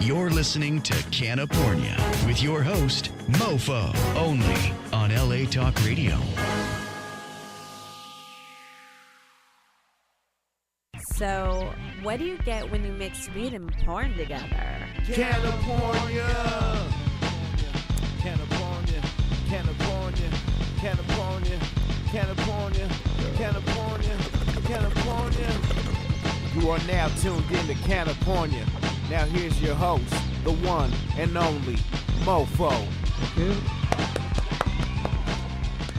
You're listening to CannaPornia with your host, Mofo, only on LA Talk Radio. So, what do you get when you mix weed and porn together? CannaPornia! CannaPornia, CannaPornia, CannaPornia, CannaPornia, CannaPornia, CannaPornia. You are now tuned in to CannaPornia. Now here's your host, the one and only Mofo. Okay.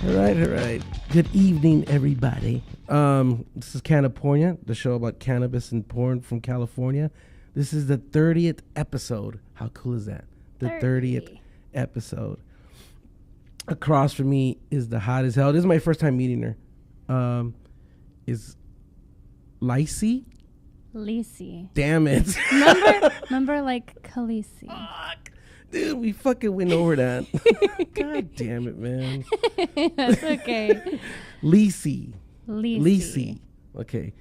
All right. Good evening, everybody. This is CannaPornia, the show about cannabis and porn from California. This is the 30th episode. How cool is that? The 30th episode. Across from me is the hot as hell. This is my first time meeting her. Is Lacey? Lacey. Damn it. Remember like Khaleesi. Fuck. Dude, we fucking went over that. God damn it, man. That's okay. Lacey. Okay.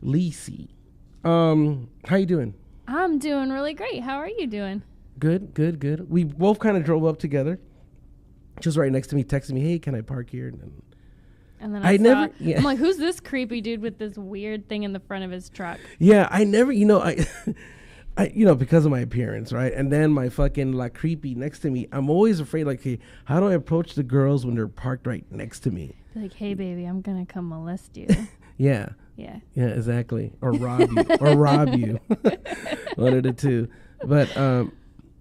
Lacey. How you doing? I'm doing really great. How are you doing? Good. We both kind of drove up together. She was right next to me, texting me, hey, can I park here? And then I'm like, who's this creepy dude with this weird thing in the front of his truck? Yeah, I never, I because of my appearance, right? And then my fucking like creepy next to me. I'm always afraid, like, hey, how do I approach the girls when they're parked right next to me? Be like, hey, baby, I'm gonna come molest you. Yeah, exactly. Or rob you. One of the two. But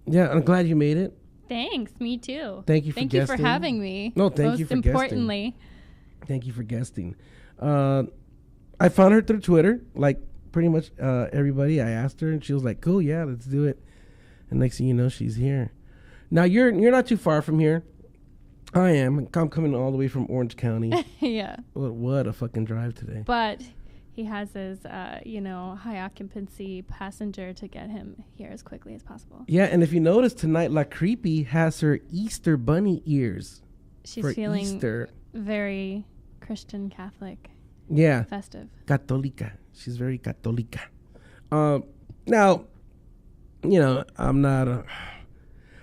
yeah, I'm glad you made it. Thanks, me too. Thank you for Thank guesting. you for having me. No, thank you for guesting. Most importantly. Thank you for guesting. I found her through Twitter, like pretty much everybody. I asked her, and she was like, "Cool, yeah, let's do it." And next thing you know, she's here. Now you're not too far from here. I am. I'm coming all the way from Orange County. Yeah. What a fucking drive today. But he has his, high occupancy passenger to get him here as quickly as possible. Yeah, and if you notice tonight, La Creepy has her Easter bunny ears. She's feeling Easter. Very Christian Catholic. Yeah. Festive. Católica. She's very católica. Now, I'm not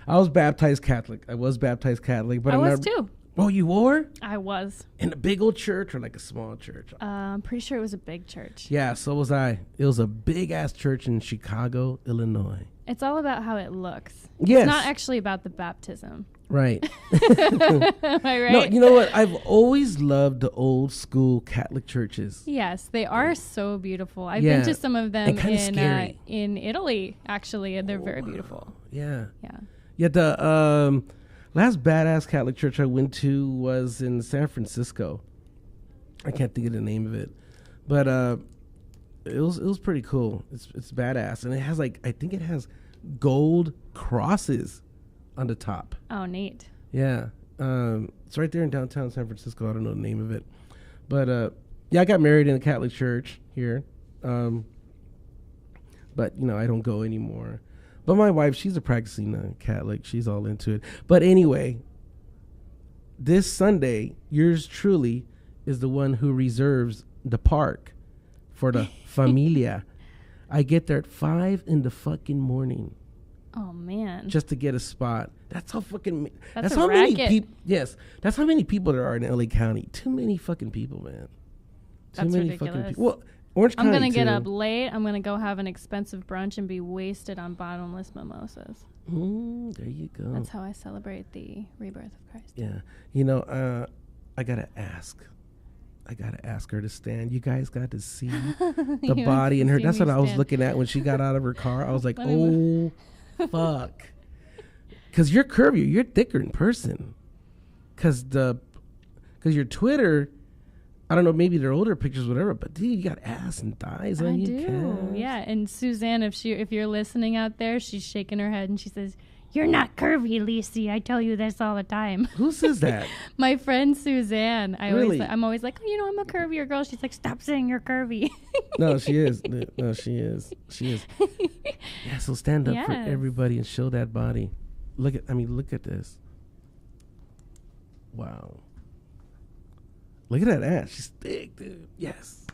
I was baptized Catholic. But I was too. Oh, you were? I was. In a big old church or like a small church? I'm pretty sure it was a big church. Yeah, so was I. It was a big ass church in Chicago, Illinois. It's all about how it looks. Yes. It's not actually about the baptism. Right. Am I right? No, you know what? I've always loved the old school Catholic churches. Yes, they are so beautiful. I've been to some of them in Italy, actually, and they're very beautiful. Yeah. Yeah. Yeah, the last badass Catholic church I went to was in San Francisco. I can't think of the name of it, but it was pretty cool. It's badass, and it has I think it has gold crosses on the top. Oh, neat. Yeah, it's right there in downtown San Francisco. I don't know the name of it, but yeah, I got married in a Catholic church here, but I don't go anymore. But my wife, she's a practicing Catholic. She's all into it. But anyway, this Sunday, yours truly is the one who reserves the park for the familia. I get there at 5 in the fucking morning. Oh, man. Just to get a spot. That's how fucking... That's how racket. many people... Yes. That's how many people there are in LA County. Too many fucking people, man. That's ridiculous. Well, Orange County, I'm going to get up late. I'm going to go have an expensive brunch and be wasted on bottomless mimosas. There you go. That's how I celebrate the rebirth of Christ. Yeah. I got to ask. I got to ask her to stand. You guys got to see the body in her. That's what I was looking at when she got out of her car. I was like, oh, fuck. Because you're curvier. You're thicker in person. Because your Twitter... I don't know, maybe they're older pictures, whatever, but dude, you got ass and thighs on you. I do, yeah. And Suzanne, if you're listening out there, she's shaking her head and she says, "You're not curvy, Lacey. I tell you this all the time." Who says that? My friend Suzanne. Really? I'm always like, "Oh, I'm a curvier girl." She's like, "Stop saying you're curvy." No, she is. No, she is. She is. Yeah, so stand up for everybody and show that body. Look at this. Wow. Look at that ass. She's thick, dude. Yes.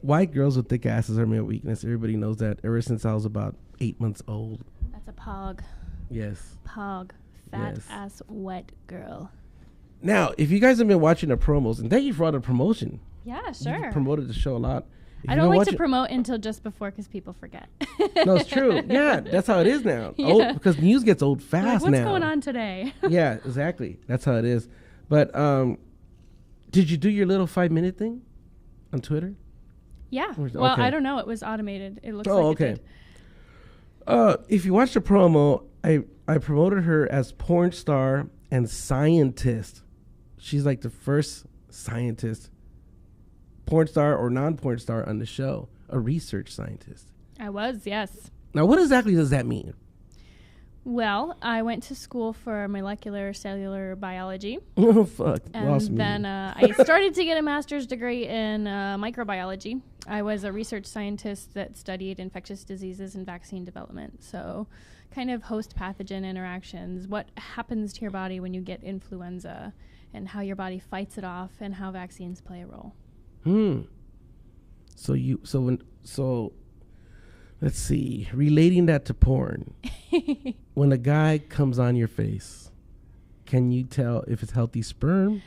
White girls with thick asses are my weakness. Everybody knows that ever since I was about 8 months old. That's a pog. Yes. Pog. Fat ass wet girl. Now, if you guys have been watching the promos, and thank you for all the promotion. Yeah, sure. You promoted the show a lot. I don't like to promote until just before because people forget. No, it's true. Yeah, that's how it is now. Yeah. Oh, because news gets old fast What's now. going on today? Yeah, exactly. That's how it is. But did you do your little 5-minute thing on Twitter? Yeah. Well, I don't know. It was automated. It looks like okay. It did. If you watch the promo, I promoted her as porn star and scientist. She's like the first scientist, porn star or non-porn star on the show, a research scientist. I was, yes. Now, what exactly does that mean? Well, I went to school for molecular cellular biology. Oh, fuck. And then I started to get a master's degree in microbiology. I was a research scientist that studied infectious diseases and vaccine development. So kind of host pathogen interactions, what happens to your body when you get influenza, and how your body fights it off, and how vaccines play a role. So let's see, relating that to porn. When a guy comes on your face, can you tell if it's healthy sperm?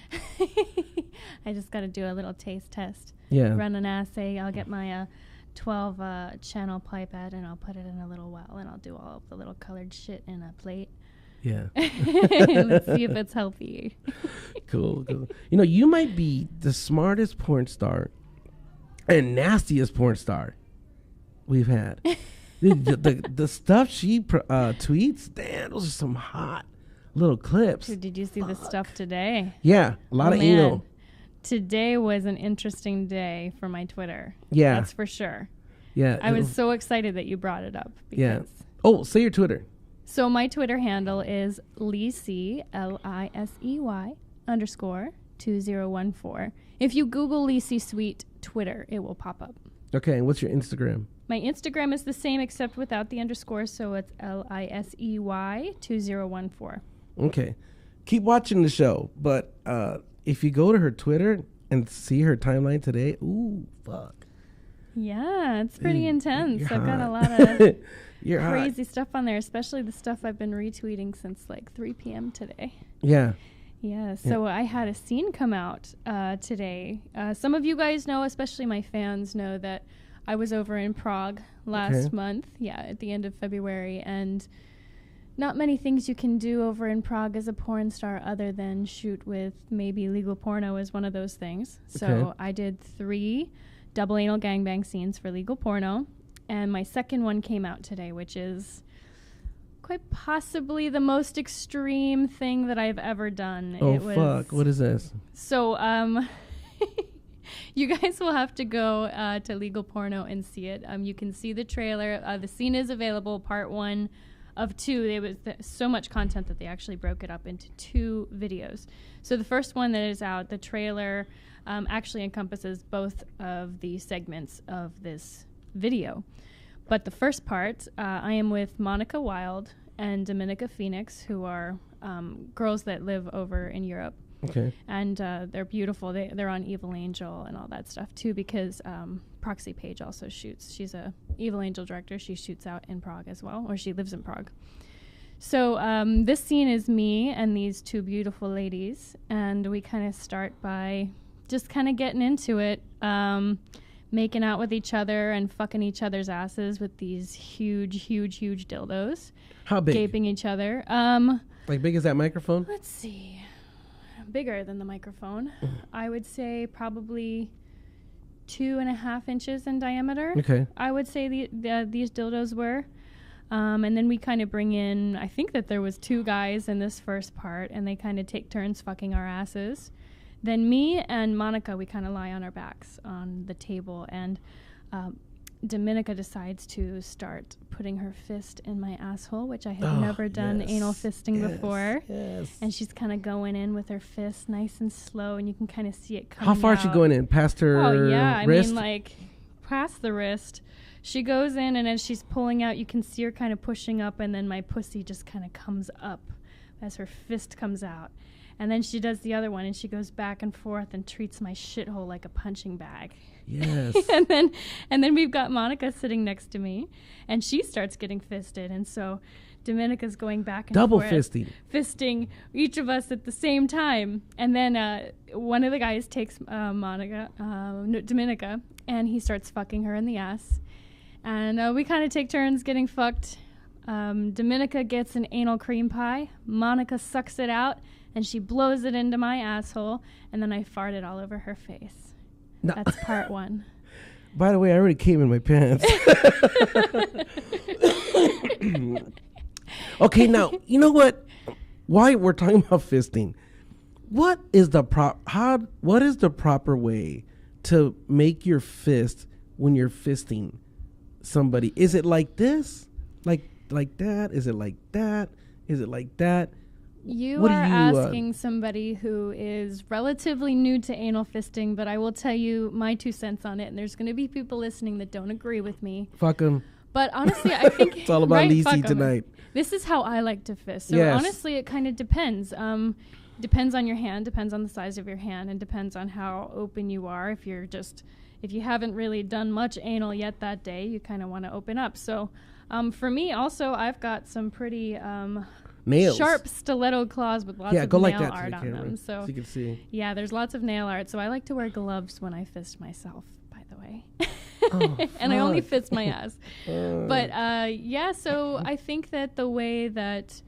I just got to do a little taste test. Yeah. Run an assay. I'll get my 12 channel pipette and I'll put it in a little well and I'll do all of the little colored shit in a plate. Yeah. Let's see if it's healthy. Cool. You might be the smartest porn star and nastiest porn star we've had. the stuff she tweets, damn, those are some hot little clips. Dude, did you see the stuff today? Yeah, a lot of anal. Today was an interesting day for my Twitter. Yeah. That's for sure. Yeah. I was so excited that you brought it up. Yeah. Oh, say your Twitter. So my Twitter handle is Lisey, Lisey _2014. If you Google Lisey Sweet Twitter, it will pop up. Okay, and what's your Instagram? My Instagram is the same except without the underscore, so it's Lisey 2014. Okay. Keep watching the show, but if you go to her Twitter and see her timeline today, ooh, fuck. Yeah, it's pretty intense. I've got a lot of crazy stuff on there, especially the stuff I've been retweeting since like 3 p.m. today. Yeah. Yeah, so I had a scene come out today. Some of you guys know, especially my fans know, that I was over in Prague last month, at the end of February, and not many things you can do over in Prague as a porn star other than shoot with maybe legal porno is one of those things. So I did 3 double anal gangbang scenes for legal porno, and my second one came out today, which is quite possibly the most extreme thing that I've ever done. Oh, fuck. What is this? So, you guys will have to go to Legal Porno and see it. You can see the trailer. The scene is available, part 1 of 2. There was so much content that they actually broke it up into 2 videos. So the first one that is out, the trailer, actually encompasses both of the segments of this video. But the first part, I am with Monica Wilde and Dominica Phoenix, who are girls that live over in Europe. Okay. And they're beautiful. They're on Evil Angel and all that stuff, too, because Proxy Page also shoots. She's a Evil Angel director. She shoots out in Prague as well, or she lives in Prague. So this scene is me and these 2 beautiful ladies, and we kind of start by just kind of getting into it, making out with each other and fucking each other's asses with these huge dildos. How big? Gaping each other. Like big as that microphone? Let's see. Bigger than the microphone. I would say probably 2.5 inches in diameter. Okay. I would say these dildos were. And then we kind of bring in, I think that there was 2 guys in this first part, and they kind of take turns fucking our asses. Then me and Monica, we kind of lie on our backs on the table, and Dominica decides to start putting her fist in my asshole, which I have never done anal fisting before. Yes. And she's kind of going in with her fist nice and slow, and you can kind of see it coming How far out. is she going in? Past her wrist? I mean, like, past the wrist. She goes in, and as she's pulling out, you can see her kind of pushing up, and then my pussy just kind of comes up as her fist comes out. And then she does the other one, and she goes back and forth and treats my shithole like a punching bag. Yes. and then we've got Monica sitting next to me, and she starts getting fisted. And so Dominica's going back and Double forth. Fisting each of us at the same time. And then one of the guys takes Dominica, and he starts fucking her in the ass. And we kind of take turns getting fucked. Dominica gets an anal cream pie. Monica sucks it out, and she blows it into my asshole, and then I farted all over her face. No. That's part one. By the way, I already came in my pants. Okay, now, you know what? Why we're talking about fisting, what is the proper way to make your fist when you're fisting somebody? Is it like this? Like that? Is it like that? Is it like that? You are asking somebody who is relatively new to anal fisting, but I will tell you my 2 cents on it, and there's going to be people listening that don't agree with me. Fuck them. But honestly, I think... It's all about Lisi tonight. This is how I like to fist. So honestly, it kind of depends. Depends on your hand, depends on the size of your hand, and depends on how open you are. If you haven't really done much anal yet that day, you kind of want to open up. So for me, also, I've got some pretty... nails. Sharp stiletto claws with lots of nail art on them. So you can see. Yeah, there's lots of nail art. So I like to wear gloves when I fist myself, by the way. And I only fist my ass. But so I think that the way that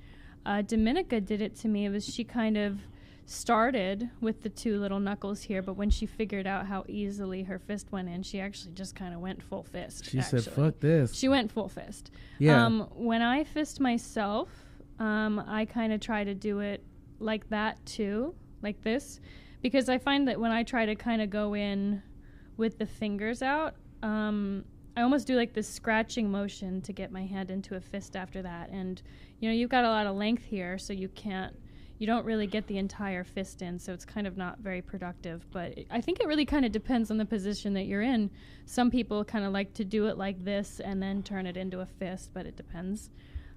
Dominica did it to me was she kind of started with the 2 little knuckles here, but when she figured out how easily her fist went in, she actually just kind of went full fist. She said, fuck this. She went full fist. Yeah. When I fist myself, I kind of try to do it like that too, like this, because I find that when I try to kind of go in with the fingers out, I almost do like this scratching motion to get my hand into a fist after that. And, you know, you've got a lot of length here, so you don't really get the entire fist in, so it's kind of not very productive. But I think it really kind of depends on the position that you're in. Some people kind of like to do it like this and then turn it into a fist, but it depends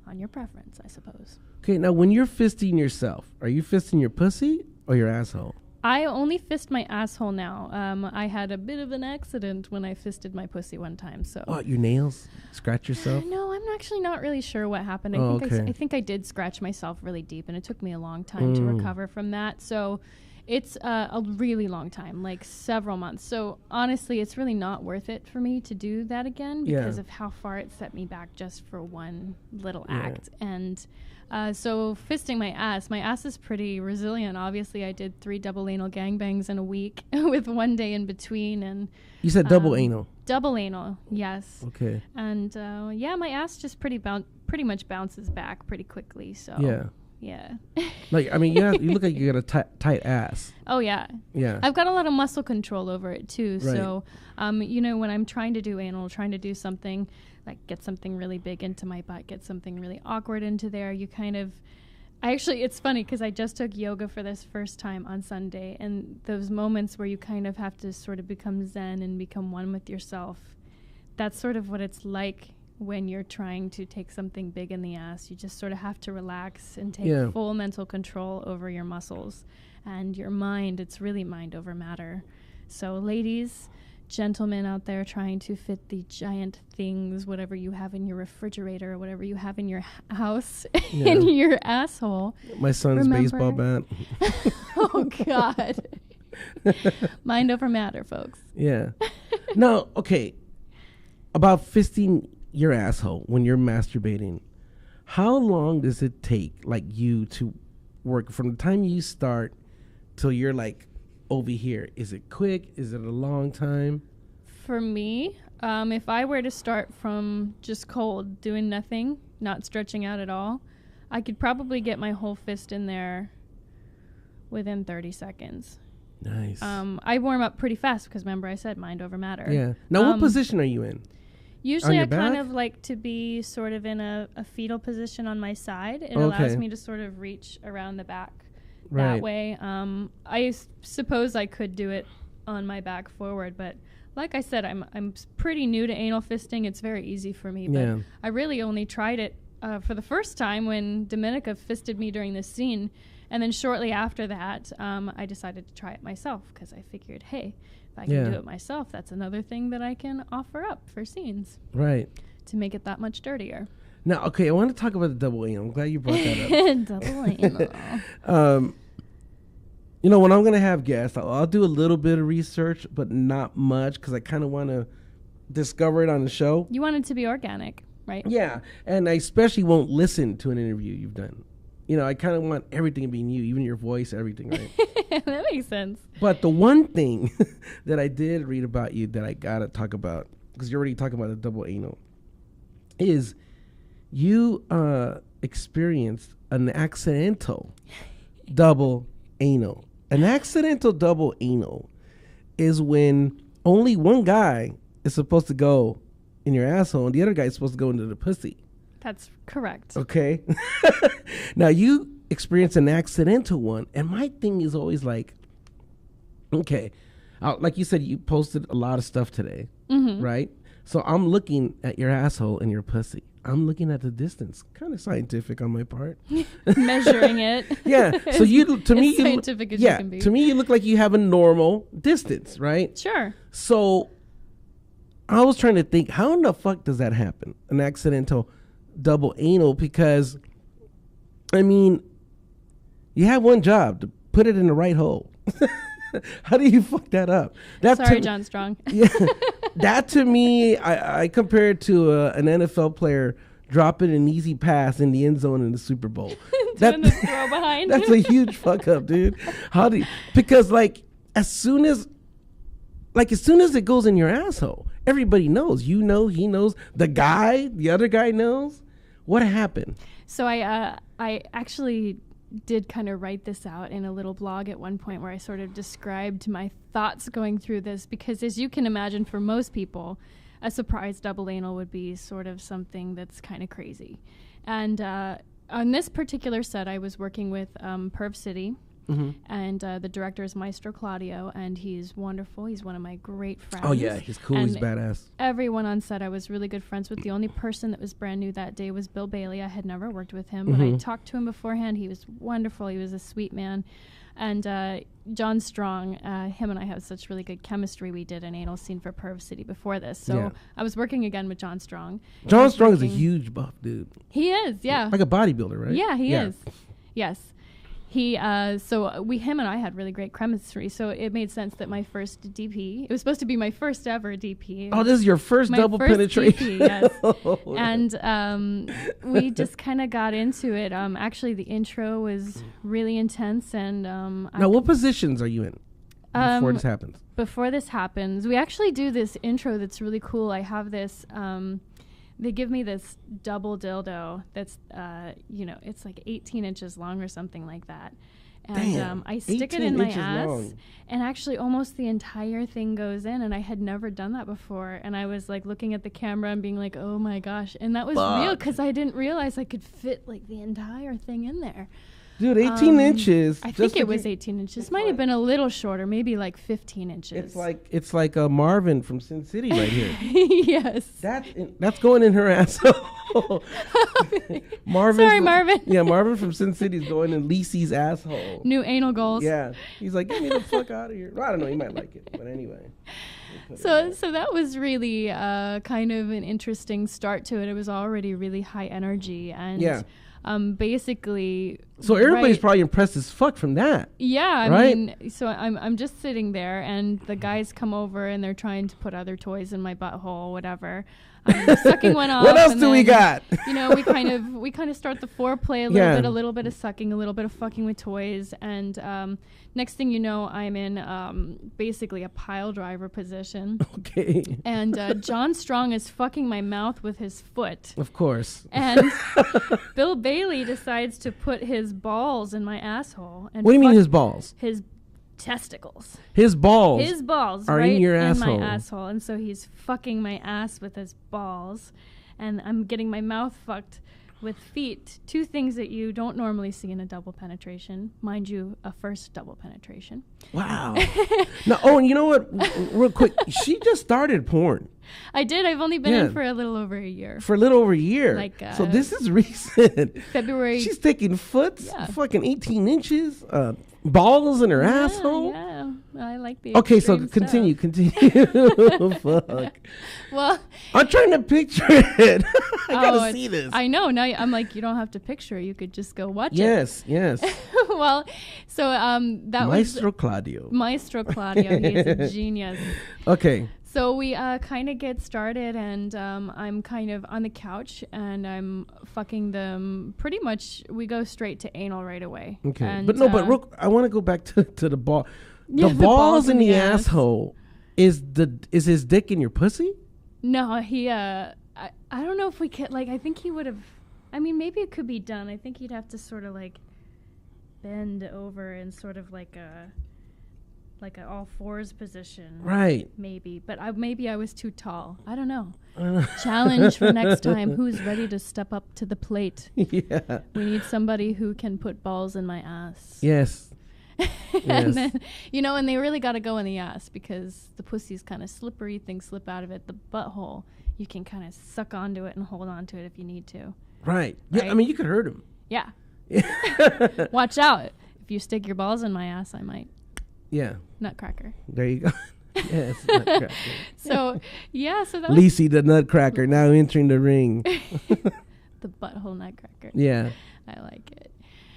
on your preference, I suppose. Okay, now when you're fisting yourself, are you fisting your pussy or your asshole? I only fist my asshole now. I had a bit of an accident when I fisted my pussy one time. So what, your nails? Scratch yourself? No, I'm actually not really sure what happened. I think I did scratch myself really deep, and it took me a long time to recover from that. So it's a really long time, like several months. So honestly, it's really not worth it for me to do that again because of how far it set me back just for one little act. And so fisting my ass is pretty resilient. Obviously, I did 3 double anal gangbangs in a week with one day in between. And you said double anal? Double anal, yes. Okay. And my ass just pretty much bounces back pretty quickly. So yeah. Like, I mean, you look like you got a tight ass. Oh, yeah. Yeah. I've got a lot of muscle control over it, too. Right. So, when I'm trying to do anal, trying to do something, like get something really big into my butt, get something really awkward into there, you kind of... it's funny because I just took yoga for this first time on Sunday, and those moments where you kind of have to sort of become zen and become one with yourself, that's sort of what it's like when you're trying to take something big in the ass. You just sort of have to relax and take full mental control over your muscles and your mind. It's really mind over matter. So ladies, gentlemen out there trying to fit the giant things, whatever you have in your refrigerator or whatever you have in your house, in your asshole. My son's baseball bat. Oh, God. Mind over matter, folks. Yeah. No, okay. About fisting your asshole when you're masturbating, how long does it take, like, you to work from the time you start till you're like over here? Is it quick? Is it a long time? For me, if I were to start from just cold, doing nothing, not stretching out at all, I could probably get my whole fist in there within 30 seconds. Nice. I warm up pretty fast because remember I said mind over matter. Yeah. Now, what position are you in? Usually your I kind back? of like to be sort of in a fetal position on my side. It Okay. allows me to sort of reach around the back Right. that way. Suppose I could do it on my back forward, but like I said, I'm pretty new to anal fisting. It's very easy for me, but Yeah. I really only tried it for the first time when Dominica fisted me during this scene. And then shortly after that, I decided to try it myself because I figured, hey, if I can Yeah. do it myself, that's another thing that I can offer up for scenes Right. to make it that much dirtier. Now, okay, I want to talk about the double anal. I'm glad you brought that Double anal. up. You know, when I'm going to have guests, I'll do a little bit of research, but not much because I kind of want to discover it on the show. You want it to be organic, right? Yeah, and I especially won't listen to an interview you've done. You know, I kind of want everything to be you, even your voice, everything, right? That makes sense. But the one thing that I did read about you that I got to talk about, because you're already talking about the double anal, is you experienced an accidental double anal. An accidental double anal is when only one guy is supposed to go in your asshole and the other guy is supposed to go into the pussy. That's correct. Okay. Now you experience an accidental one, and my thing is always like, okay, like you said, you posted a lot of stuff today, right? So I'm looking at your asshole and your pussy. I'm looking at the distance. Kind of scientific on my part. Measuring it. Yeah. So to me, as scientific as yeah, you can be. to me, you look like you have a normal distance, right? Sure. So I was trying to think, how in the fuck does that happen? An accidental double anal? Because, I mean, you have one job, to put it in the right hole. How do you fuck that up? Sorry, John Strong. Yeah, that to me, I compare it to an NFL player dropping an easy pass in the end zone in the Super Bowl. Doing the throw behind. That's a huge fuck up, dude. Because as soon as it goes in your asshole, everybody knows. You know, he knows. The other guy knows. What happened? So I actually did kind of write this out in a little blog at one point where I sort of described my thoughts going through this, because as you can imagine, for most people, a surprise double anal would be sort of something that's kind of crazy. And on this particular set, I was working with Perv City, and the director is Maestro Claudio, and he's wonderful. He's one of my great friends. Oh yeah, he's cool. He's badass. Everyone on set I was really good friends with. The only person that was brand new that day was Bill Bailey. I had never worked with him, but I talked to him beforehand. He was wonderful. He was a sweet man. And John Strong, him and I have such really good chemistry. We did an anal scene for Perv City before this. So Yeah. I was working again with John Strong. John Strong is a huge buff dude. He is, yeah. Like a bodybuilder, right? Yeah, he is. Yes. Him and I had really great chemistry, so it made sense that my first DP, it was supposed to be my first ever DP. Oh, this is your first My double first penetration. DP, yes. Oh, And we just kind of got into it. Actually, the intro was really intense, and now, what positions are you in before this happens? Before this happens, we actually do this intro that's really cool. I have this. They give me this double dildo that's, it's like 18 inches long or something like that. And Damn, I stick it 18 in my inches ass, long. and actually almost the entire thing goes in, and I had never done that before. And I was like looking at the camera and being like, oh my gosh. And that was real, because I didn't realize I could fit like the entire thing in there. Dude, 18 inches. I think it was 18 inches. Might have been a little shorter, maybe like 15 inches. It's like Marvin from Sin City right here. Yes. That's going in her asshole. Sorry, Marvin. Yeah, Marvin from Sin City is going in Lisi's asshole. New anal goals. Yeah, he's like, get me the fuck out of here. Well, I don't know, he might like it, but anyway. So that was really kind of an interesting start to it. It was already really high energy, and yeah. Basically. So everybody's probably impressed as fuck from that. Yeah, I right? mean, so I'm just sitting there, and the guys come over, and they're trying to put other toys in my butthole, whatever. I'm sucking one off. What else do we got? You know, we kind of start the foreplay a little bit of sucking, a little bit of fucking with toys, and next thing you know, I'm in basically a pile driver position. Okay. And John Strong is fucking my mouth with his foot. Of course. And Bill Bailey decides to put his balls in my asshole. And What do you mean his balls? His testicles. His balls. His balls are right in your asshole. my asshole. And so he's fucking my ass with his balls. And I'm getting my mouth fucked with feet. Two things that you don't normally see in a double penetration. Mind you, a first double penetration. Wow. No, oh, and you know what? Real quick, she just started porn. I did. I've only been in for a little over a year. For a little over a year. Like, so this is recent. February. She's taking foots, fucking 18 inches, balls in her asshole. Yeah, I like the Okay, so extreme continue. Fuck. Well, I'm trying to picture it. I gotta see this. I know. Now I'm like, you don't have to picture it. You could just go watch it. Yes. Well, so that Maestro Claudio. Maestro Claudio. He's a genius. Okay. So we kind of get started, and I'm kind of on the couch, and I'm fucking them. Pretty much, we go straight to anal right away. Okay, and, but no, I want to go back to the ball. Yeah, the balls in the asshole is his dick in your pussy? No, he. I don't know if we could. Like, I think he would have. I mean, maybe it could be done. I think he'd have to sort of like bend over and sort of like a all fours position. Right. Maybe. But maybe I was too tall. I don't know. Challenge for next time. Who's ready to step up to the plate? Yeah. We need somebody who can put balls in my ass. Yes. And then, and they really got to go in the ass because the pussy's kind of slippery. Things slip out of it. The butthole, you can kind of suck onto it and hold onto it if you need to. Right. Yeah, I mean, you could hurt him. Yeah. Watch out. If you stick your balls in my ass, I might. Yeah. Nutcracker. There you go. Yes, Nutcracker. So that Lacey the Nutcracker now entering the ring. the butthole Nutcracker. Yeah. I like it.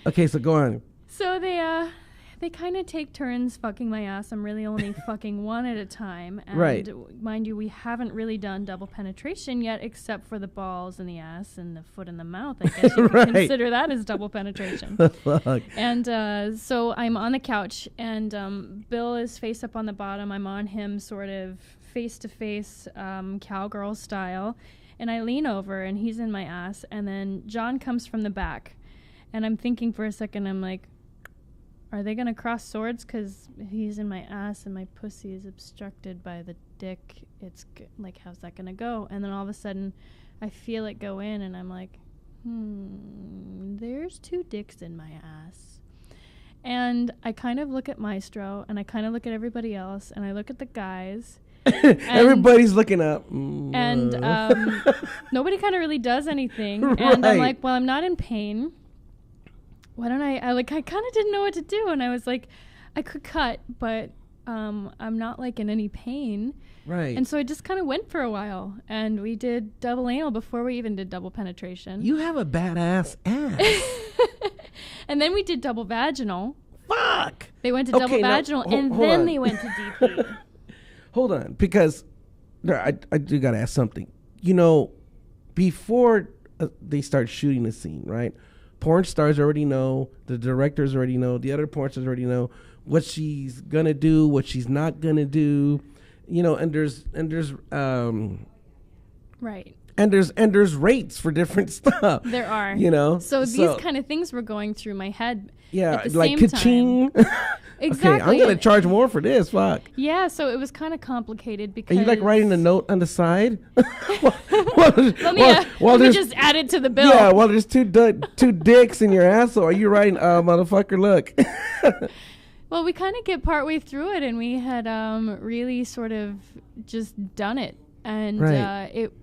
Okay, so go on. So they kind of take turns fucking my ass. I'm really only fucking one at a time. And right. Mind you, we haven't really done double penetration yet, except for the balls in the ass and the foot in the mouth. I guess you could consider that as double penetration. Fuck. And so I'm on the couch, and Bill is face up on the bottom. I'm on him sort of face to face, cowgirl style. And I lean over, and he's in my ass. And then John comes from the back. And I'm thinking for a second, I'm like, are they going to cross swords? Because he's in my ass and my pussy is obstructed by the dick. It's like, how's that going to go? And then all of a sudden, I feel it go in, and I'm like, there's two dicks in my ass. And I kind of look at Maestro, and I kind of look at everybody else, and I look at the guys. Everybody's looking up. And nobody kind of really does anything. And I'm like, well, I'm not in pain. Why don't I kind of didn't know what to do. And I was like, I could cut, but I'm not like in any pain. Right. And so I just kind of went for a while, and we did double anal before we even did double penetration. You have a badass ass. And then we did double vaginal. Fuck. They went to double vaginal, and then they went to DP. Hold on, because I do got to ask something. Before they start shooting the scene, right? Porn stars already know, the directors already know, the other porn stars already know what she's gonna do, what she's not gonna do, and there's right. And there's rates for different stuff. There are. So these kind of things were going through my head. Yeah, at the like same ka-ching. Exactly. Okay, I'm gonna charge more for this. Fuck. Yeah, so it was kind of complicated because. Are you like writing a note on the side? Let me just add it to the bill. Yeah, well, there's two dicks in your asshole. Are you writing, motherfucker? Look. Well, we kind of get partway through it, and we had really sort of just done it. And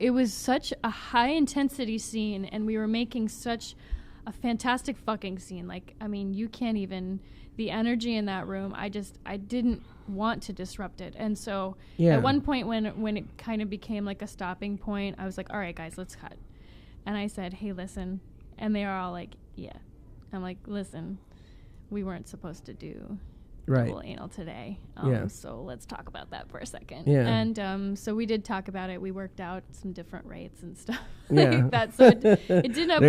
it was such a high intensity scene, and we were making such a fantastic fucking scene. Like, I mean, you can't even, the energy in that room, I didn't want to disrupt it. And so at one point when it kind of became like a stopping point, I was like, all right, guys, let's cut. And I said, hey, listen. And they are all like, yeah. I'm like, listen, we weren't supposed to do double anal today. So let's talk about that for a second. Yeah. And so we did talk about it. We worked out some different rates and stuff like that. So it didn't have,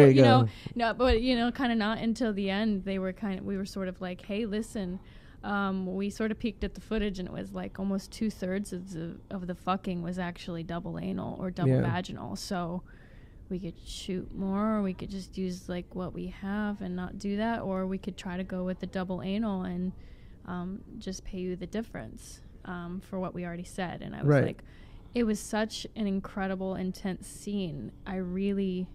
kind of not until the end. We were sort of like, hey, listen, we sort of peeked at the footage, and it was like almost 2/3 of the fucking was actually double anal or double vaginal. So we could shoot more, or we could just use like what we have and not do that, or we could try to go with the double anal and just pay you the difference for what we already said. And I was Right. like, it was such an incredible, intense scene. I really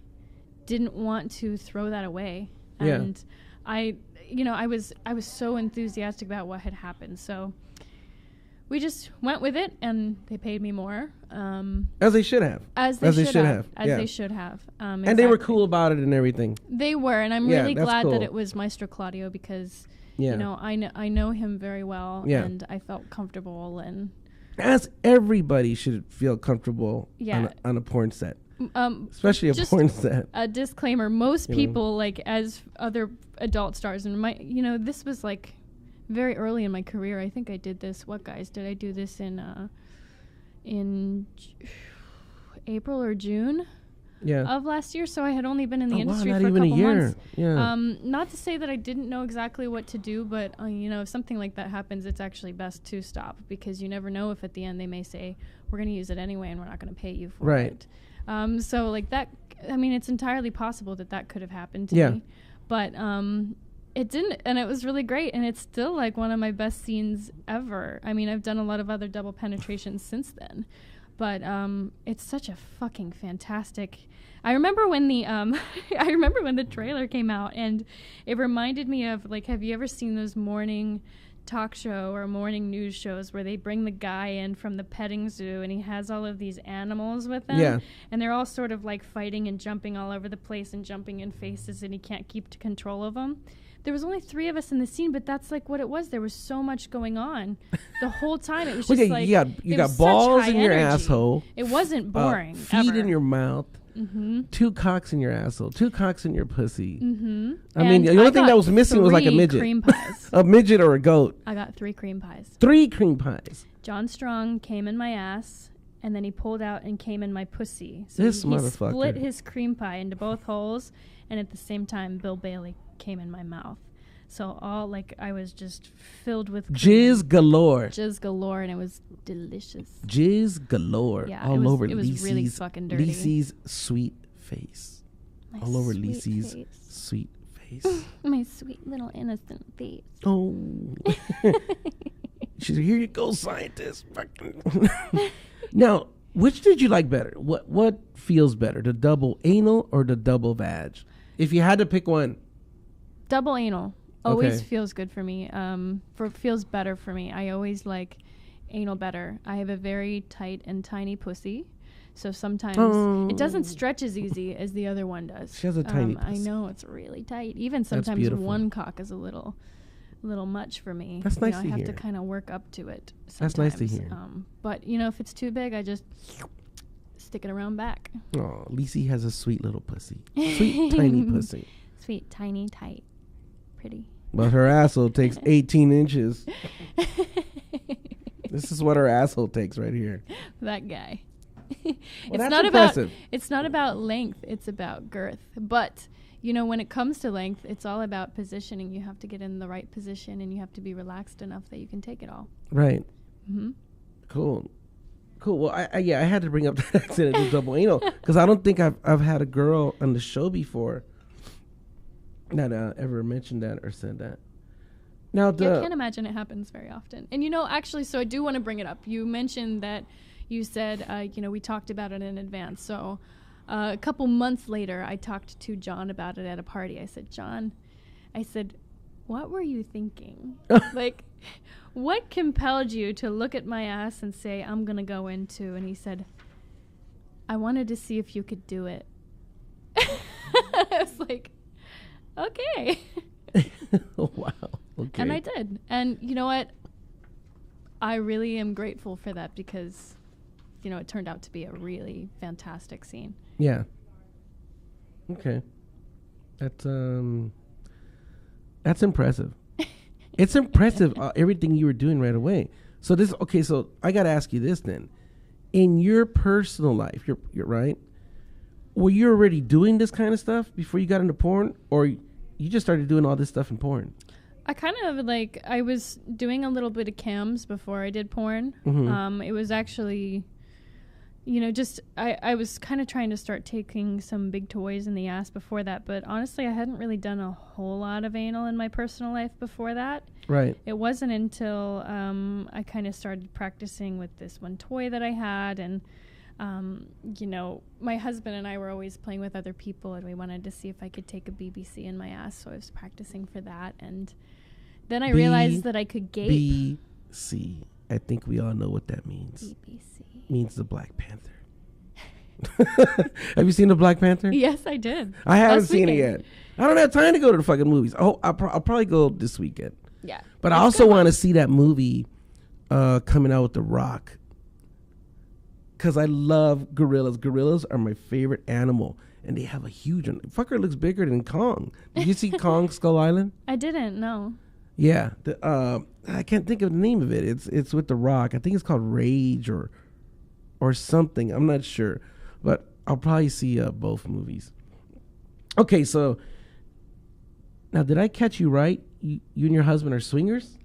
didn't want to throw that away. Yeah. And I was so enthusiastic about what had happened. So we just went with it, and they paid me more. As they should have. As they should have. Yeah. They should have. And they were Exactly. cool about it and everything. They were, and I'm Yeah, really that's glad cool. that it was Maestro Claudio because, Yeah. I know him very well, Yeah. and I felt comfortable. And As everybody should feel comfortable Yeah. on a porn set. Especially a just porn set. a disclaimer: most You know. people, like as other adult stars, and this was like very early in my career. I think I did this. What guys did I do this in April or June Yeah. of last year? So I had only been in the Oh, wow, industry not for a even a couple year. months. Yeah. Not to say that I didn't know exactly what to do, but if something like that happens, it's actually best to stop because you never know if at the end they may say we're going to use it anyway and we're not going to pay you for Right. it. So like that, it's entirely possible that could have happened to Yeah. me, but it didn't, and it was really great, and it's still like one of my best scenes ever. I've done a lot of other double penetrations since then, but it's such a fucking fantastic. I remember when the trailer came out, and it reminded me of, like, have you ever seen those morning talk show or morning news shows where they bring the guy in from the petting zoo and he has all of these animals with him? Yeah. And they're all sort of like fighting and jumping all over the place and jumping in faces, and he can't keep control of them. There was only 3 of us in the scene, but that's like what it was. There was so much going on the whole time. It was just like you it got was such balls high in your energy. asshole. It wasn't boring. Feet ever. in your mouth. Mm-hmm. 2 cocks in your asshole. 2 cocks in your pussy. Mm-hmm. I mean, the only thing that was missing was like a 3 midget. cream pies. A midget or a goat. I got 3 cream pies. 3 cream pies. John Strong came in my ass, and then he pulled out and came in my pussy. So This he motherfucker. split his cream pie into both holes, and at the same time, Bill Bailey came in my mouth. So I was just filled with cream. Jizz galore. Jizz galore, and it was delicious. Jizz galore. Yeah, all over it was Lisi's, really fucking dirty. Lisi's sweet face. My All over sweet Lisi's face. sweet face. My sweet little innocent face. Oh. She said, here you go, scientist. Fucking. Now, which did you like better? What feels better, the double anal or the double vag? If you had to pick one. Double anal always Okay. feels good for me. Feels better for me. I always like anal better. I have a very tight and tiny pussy, so sometimes it doesn't stretch as easy as the other one does. She has a tiny I pussy. know, it's really tight. Even sometimes beautiful. one cock is a little much for me. That's nice I to have hear. to kind of work up to it. That's nice to sometimes. hear. But if it's too big, I just stick it around back. Oh, Lisi has a sweet little pussy. Sweet tiny pussy. Sweet, tiny, tight, pretty. But her asshole takes 18 inches. This is what her asshole takes right here. That guy. Well, it's that's not impressive. it's not about length, it's about girth. But when it comes to length, it's all about positioning. You have to get in the right position, and you have to be relaxed enough that you can take it all. Right. Mm-hmm. Cool. Well, I had to bring up that accidental double anal because I don't think I've had a girl on the show before that ever mentioned that or said that. Now, I can't imagine it happens very often. And actually, so I do want to bring it up. You mentioned that you said, we talked about it in advance. So a couple months later, I talked to John about it at a party. I said, John, what were you thinking? Like, what compelled you to look at my ass and say, I'm going to go into? And he said, I wanted to see if you could do it. I was like, okay. Wow. Okay. And I did. And you know what? I really am grateful for that because, it turned out to be a really fantastic scene. Yeah. Okay. That's impressive. It's impressive everything you were doing right away. So so I got to ask you this then. In your personal life, you're right. Were you already doing this kind of stuff before you got into porn, or you just started doing all this stuff in porn? I kind of I was doing a little bit of cams before I did porn. Mm-hmm. It was actually just I was kind of trying to start taking some big toys in the ass before that, but honestly, I hadn't really done a whole lot of anal in my personal life before that. Right. It wasn't until I kind of started practicing with this one toy that I had, and my husband and I were always playing with other people, and we wanted to see if I could take a BBC in my ass, so I was practicing for that, and then I realized that I could gape. BBC. I think we all know what that means. BBC. Means the Black Panther. Have you seen the Black Panther? Yes, I did. I haven't seen it yet. I don't have time to go to the fucking movies. Oh, I'll probably go this weekend. Yeah. But I also want to see that movie coming out with The Rock. Because I love gorillas. Gorillas are my favorite animal. And they have a huge one. Fucker looks bigger than Kong. Did you see Kong Skull Island? I didn't, no. Yeah. I can't think of the name of it. It's with The Rock. I think it's called Rage or something. I'm not sure. But I'll probably see both movies. Okay, so now did I catch you right? You and your husband are swingers?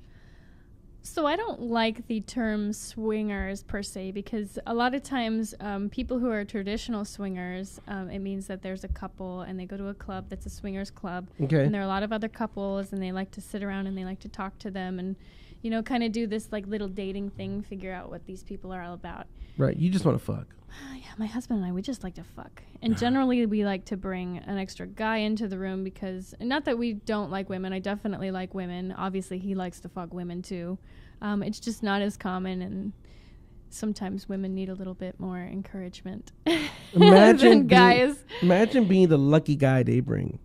So I don't like the term swingers per se, because a lot of times people who are traditional swingers, it means that there's a couple and they go to a club that's a swingers club. Okay. And there are a lot of other couples and they like to sit around and they like to talk to them and, kind of do this like little dating thing, figure out what these people are all about. Right. You just want to fuck. Yeah, my husband and I, we just like to fuck. And generally we like to bring an extra guy into the room because, not that we don't like women, I definitely like women. Obviously he likes to fuck women too. It's just not as common, and sometimes women need a little bit more encouragement than guys. Imagine being the lucky guy they bring.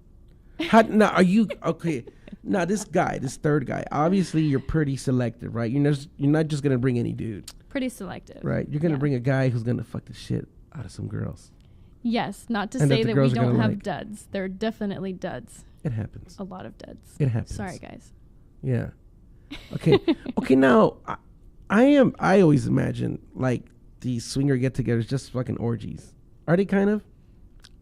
Now, are you, okay, now this third guy, obviously you're pretty selective, right? You're not just going to bring any dude. Pretty selective. Right. You're going to bring a guy who's going to fuck the shit out of some girls. Yes, not to And say that the that we girls are don't gonna have like. duds. There are definitely duds. It happens. A lot of duds. It happens. Sorry, guys. Yeah. Okay. Okay. Now, I always imagine like these swinger get-togethers just fucking orgies. Are they kind of?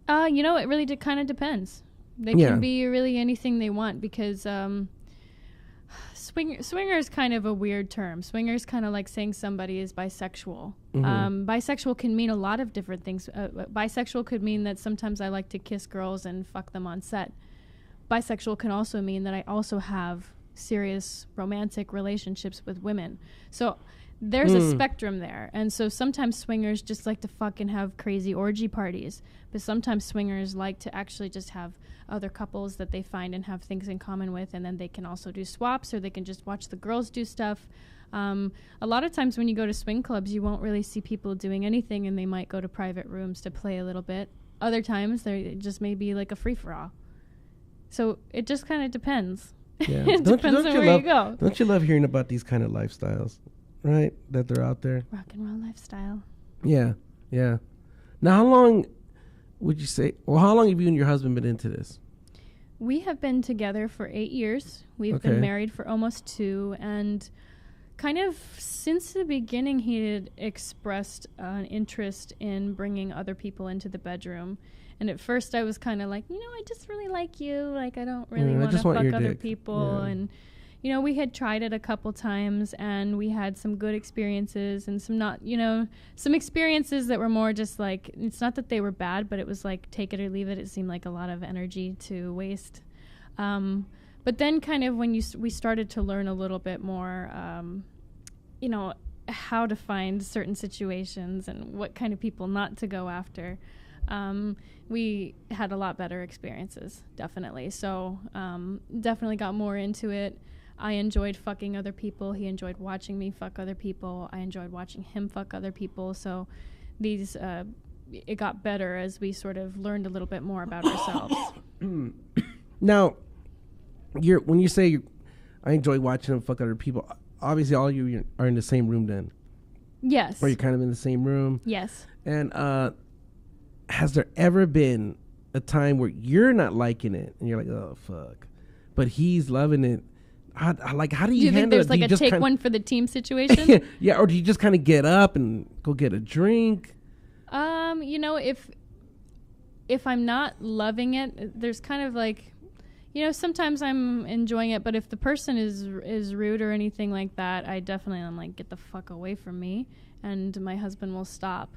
It really kind of depends. They can be really anything they want because swinger is kind of a weird term. Swinger is kind of like saying somebody is bisexual. Mm-hmm. Bisexual can mean a lot of different things. Bisexual could mean that sometimes I like to kiss girls and fuck them on set. Bisexual can also mean that I also have serious romantic relationships with women. So there's a spectrum there. And so sometimes swingers just like to fucking have crazy orgy parties. But sometimes swingers like to actually just have other couples that they find and have things in common with, and then they can also do swaps, or they can just watch the girls do stuff. A lot of times when you go to swing clubs, you won't really see people doing anything, and they might go to private rooms to play a little bit. Other times, it just may be like a free-for-all. So it just kind of depends. Yeah. It depends on where you go. Don't you love hearing about these kind of lifestyles, right? That they're out there. Rock and roll lifestyle. Yeah. Yeah. Now, how long would you say, or how long have you and your husband been into this? We have been together for 8 years. We've Okay. been married for almost 2, and kind of since the beginning, he had expressed an interest in bringing other people into the bedroom. And at first I was kind of like, I just really like you. Like, I don't really want to fuck other dick. people. Yeah. And, we had tried it a couple times, and we had some good experiences and some not, some experiences that were more just like, it's not that they were bad, but it was like, take it or leave it. It seemed like a lot of energy to waste. But then kind of when we started to learn a little bit more, how to find certain situations and what kind of people not to go after, we had a lot better experiences, definitely. So definitely got more into it. I enjoyed fucking other people. He enjoyed watching me fuck other people. I enjoyed watching him fuck other people. So it got better as we sort of learned a little bit more about ourselves. Now, when you say I enjoy watching him fuck other people, obviously all of you are in the same room then. Yes. Or you're kind of in the same room. Yes. And has there ever been a time where you're not liking it and you're like, oh, fuck, but he's loving it? How do you handle it? Do you think there's like a take one for the team situation? Yeah, or do you just kind of get up and go get a drink? If I'm not loving it, there's kind of like, sometimes I'm enjoying it, but if the person is rude or anything like that, I definitely am like, get the fuck away from me, and my husband will stop.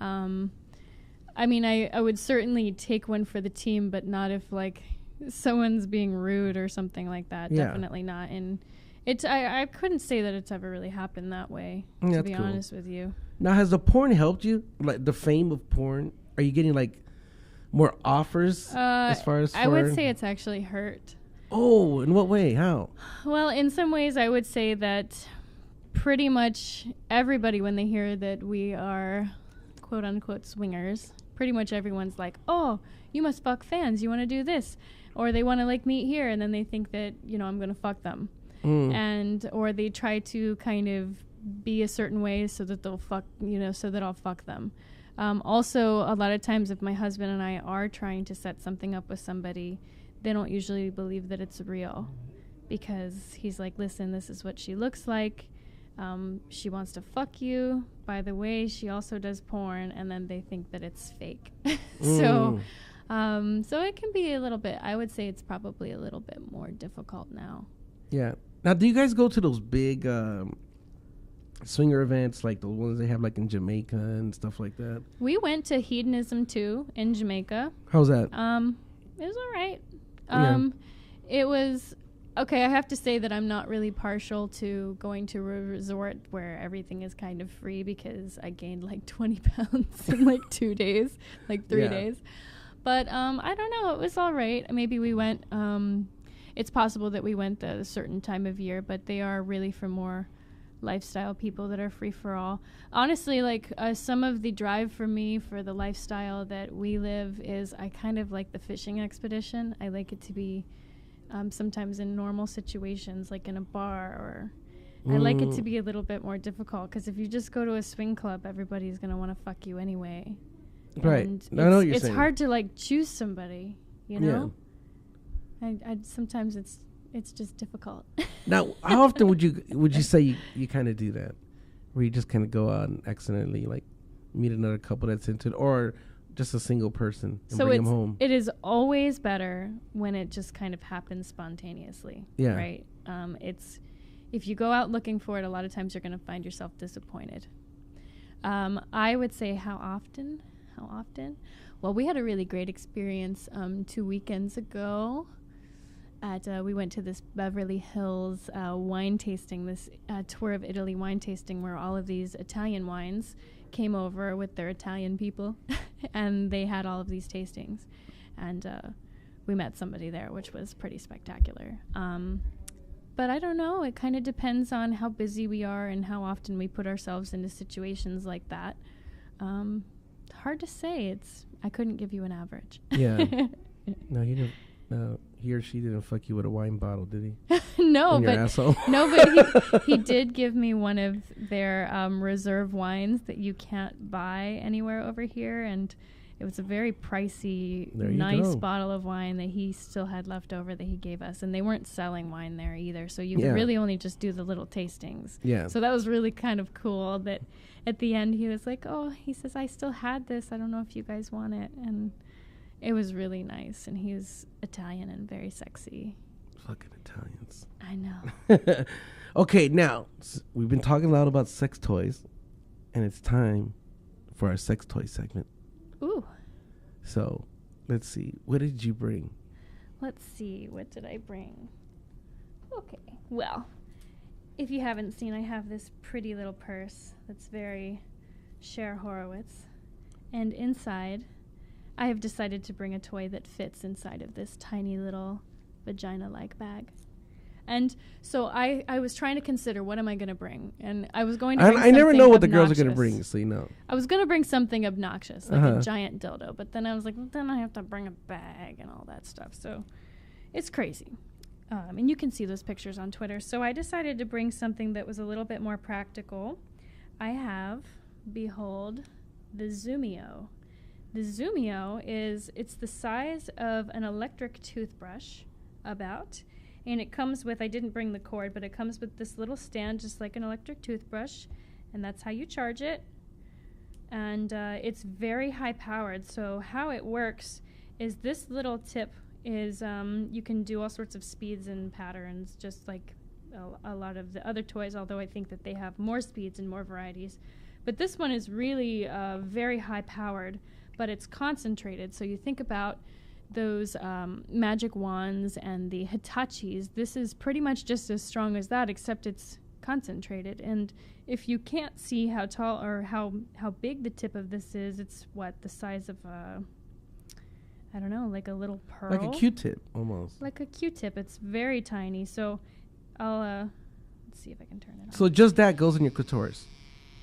I mean, I would certainly take one for the team, but not if like someone's being rude or something like that. Yeah. Definitely not. And I couldn't say that it's ever really happened that way, to That's be cool. honest with you. Now, has the porn helped you? Like the fame of porn? Are you getting like more offers as far as? I would say it's actually hurt. Oh, in what way? How? Well, in some ways, I would say that pretty much everybody, when they hear that we are quote unquote swingers, pretty much everyone's like, oh, you must fuck fans. You want to do this. Or they want to like meet here. And then they think that, you know, I'm going to fuck them. Or they try to kind of be a certain way so that they'll fuck, you know, so that I'll fuck them. Also, a lot of times if my husband and I are trying to set something up with somebody, they don't usually believe that it's real, because he's like, listen, this is what she looks like. She wants to fuck you. By the way, she also does porn, and then they think that it's fake. So it can be a little bit, I would say it's probably a little bit more difficult now. Yeah. Now, do you guys go to those big swinger events, like the ones they have like in Jamaica and stuff like that? We went to Hedonism 2 in Jamaica. How's that? It was all right. Yeah. It was okay. I have to say that I'm not really partial to going to a resort where everything is kind of free, because I gained like 20 pounds in like 2 days, like 3 days. But I don't know. It was all right. Maybe we went. It's possible that we went at a certain time of year, but they are really for more lifestyle people that are free for all. Honestly, like some of the drive for me for the lifestyle that we live is I kind of like the fishing expedition. I like it to be sometimes in normal situations, like in a bar, or I like it to be a little bit more difficult, because if you just go to a swing club, everybody's going to want to fuck you anyway. Right. And I know what you're it's saying. hard to like choose somebody, you know? I sometimes it's just difficult. Now, how often would you say you kind of do that, where you just kind of go out and accidentally like meet another couple that's into it, or just a single person and bring them home? It is always better when it just kind of happens spontaneously. Yeah. Right. It's if you go out looking for it, a lot of times you're going to find yourself disappointed. I would say how often? Well, we had a really great experience 2 weekends ago. We went to this Beverly Hills wine tasting, this tour of Italy wine tasting, where all of these Italian wines came over with their Italian people, and they had all of these tastings. And we met somebody there, which was pretty spectacular. But I don't know. It kind of depends on how busy we are and how often we put ourselves into situations like that. Hard to say. I couldn't give you an average. Yeah. No, he didn't. He or she didn't fuck you with a wine bottle, did he? No, In your but asshole? no, but he did give me one of their reserve wines that you can't buy anywhere over here, and it was a very pricey, nice bottle of wine that he still had left over that he gave us, and they weren't selling wine there either, so you could really only just do the little tastings. Yeah. So that was really kind of cool that at the end he was like, "Oh," he says, "I still had this. I don't know if you guys want it," and it was really nice, and he's Italian and very sexy. Fucking Italians. I know. Okay, now, we've been talking a lot about sex toys, and it's time for our sex toy segment. Ooh. So, let's see. What did you bring? Let's see. What did I bring? Okay. Well, if you haven't seen, I have this pretty little purse that's very Cher Horowitz. And inside, I have decided to bring a toy that fits inside of this tiny little vagina-like bag. And so I was trying to consider, what am I going to bring? And I was going to bring I never know what the girls are obnoxious. going to bring, so you know. I was going to bring something obnoxious, like a giant dildo. But then I was like, well, then I have to bring a bag and all that stuff. So it's crazy. And you can see those pictures on Twitter. So I decided to bring something that was a little bit more practical. I have, behold, the Zoomio. The Zoomio it's the size of an electric toothbrush, about. And it comes with, I didn't bring the cord, but it comes with this little stand, just like an electric toothbrush. And that's how you charge it. And it's very high powered. So how it works is this little tip is, you can do all sorts of speeds and patterns, just like a lot of the other toys, although I think that they have more speeds and more varieties. But this one is really very high powered, but it's concentrated. So you think about those magic wands and the Hitachis. This is pretty much just as strong as that, except it's concentrated. And if you can't see how tall or how big the tip of this is, it's the size of I don't know, like a little pearl. Like a Q-tip, almost. Like a Q-tip. It's very tiny. So I'll let's see if I can turn it on. So just that goes in your clitoris?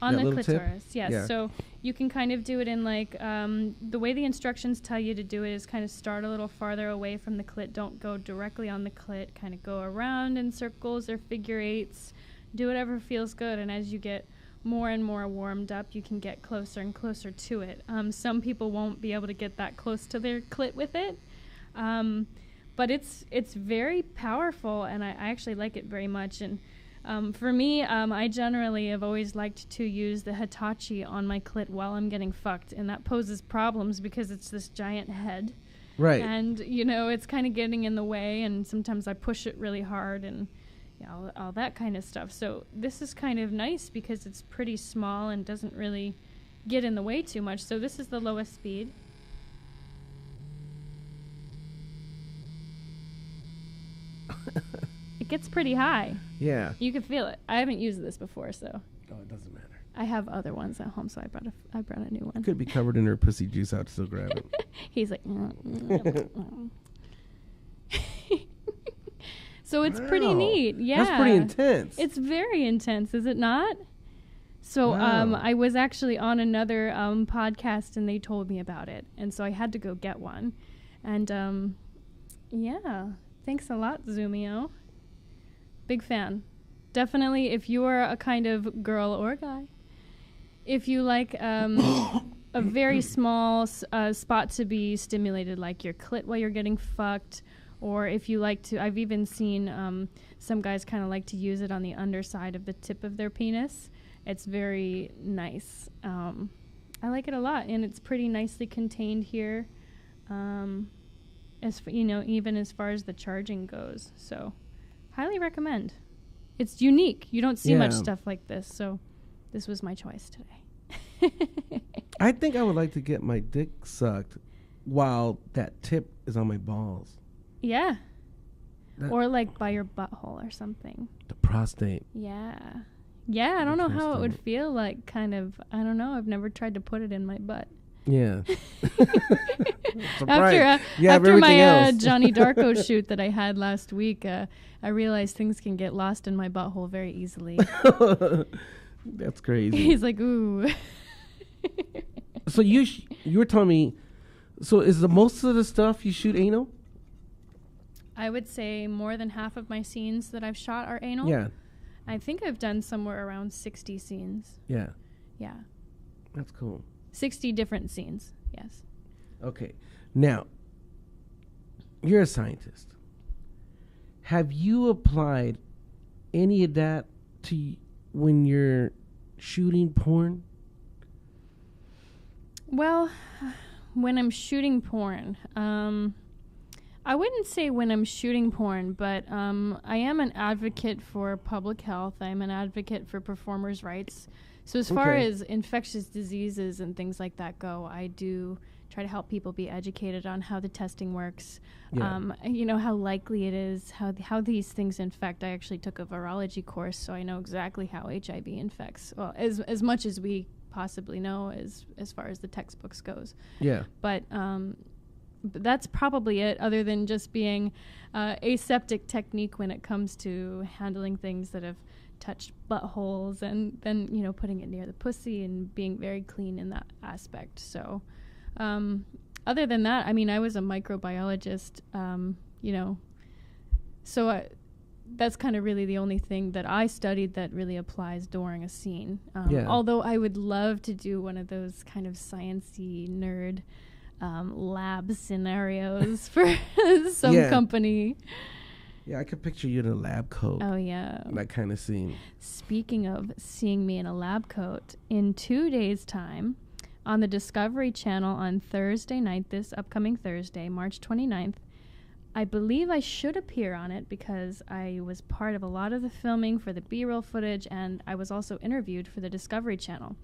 On that the little clitoris, tip? yes. Yeah. So you can kind of do it in like, the way the instructions tell you to do it is kind of start a little farther away from the clit. Don't go directly on the clit. Kind of go around in circles or figure eights. Do whatever feels good. And as you get more and more warmed up, you can get closer and closer to it. Some people won't be able to get that close to their clit with it. But it's very powerful, and I actually like it very much. And for me, I generally have always liked to use the Hitachi on my clit while I'm getting fucked, and that poses problems because it's this giant head. Right. And, you know, it's kind of getting in the way, and sometimes I push it really hard and all that kind of stuff. So this is kind of nice because it's pretty small and doesn't really get in the way too much. So this is the lowest speed. It gets pretty high. Yeah. You can feel it. I haven't used this before, so. Oh, it doesn't matter. I have other ones at home, so I brought a new one. Could be covered in her pussy juice. I'd still grab it. He's like. So it's pretty neat. Yeah. That's pretty intense. It's very intense, is it not? So Wow. I was actually on another podcast, and they told me about it, and so I had to go get one. And yeah, thanks a lot, Zoomio. Big fan. Definitely, if you are a kind of girl or guy, if you like a very small spot to be stimulated, like your clit while you're getting fucked, or if you like to, I've even seen some guys kind of like to use it on the underside of the tip of their penis. It's very nice. I like it a lot, and it's pretty nicely contained here. Even as far as the charging goes. So, highly recommend. It's unique. You don't see much stuff like this, so this was my choice today. I think I would like to get my dick sucked while that tip is on my balls. Yeah. Or like by your butthole or something. The prostate. Yeah. Yeah, I don't know how it would feel like, kind of. I don't know. I've never tried to put it in my butt. Yeah. After my Johnny Darko shoot that I had last week, I realized things can get lost in my butthole very easily. That's crazy. He's like, ooh. So you were telling me, so is the most of the stuff you shoot anal? I would say more than half of my scenes that I've shot are anal. Yeah. I think I've done somewhere around 60 scenes. Yeah. Yeah. That's cool. 60 different scenes, yes. Okay. Now, you're a scientist. Have you applied any of that to when you're shooting porn? Well, when I'm shooting porn, I wouldn't say when I'm shooting porn, but I am an advocate for public health. I'm an advocate for performers' rights. So as far as infectious diseases and things like that go, I do try to help people be educated on how the testing works, how likely it is, how these things infect. I actually took a virology course, so I know exactly how HIV infects. Well, as much as we possibly know as far as the textbooks goes. Yeah. But that's probably it, other than just being aseptic technique when it comes to handling things that have touched buttholes, and then putting it near the pussy and being very clean in that aspect. So other than that, I mean, I was a microbiologist, so that's kind of really the only thing that I studied that really applies during a scene. Although I would love to do one of those kind of science-y nerd lab scenarios for some company. Yeah, I could picture you in a lab coat. Oh, yeah. That kind of scene. Speaking of seeing me in a lab coat, in 2 days' time, on the Discovery Channel on Thursday night, this upcoming Thursday, March 29th, I believe I should appear on it because I was part of a lot of the filming for the B-roll footage, and I was also interviewed for the Discovery Channel.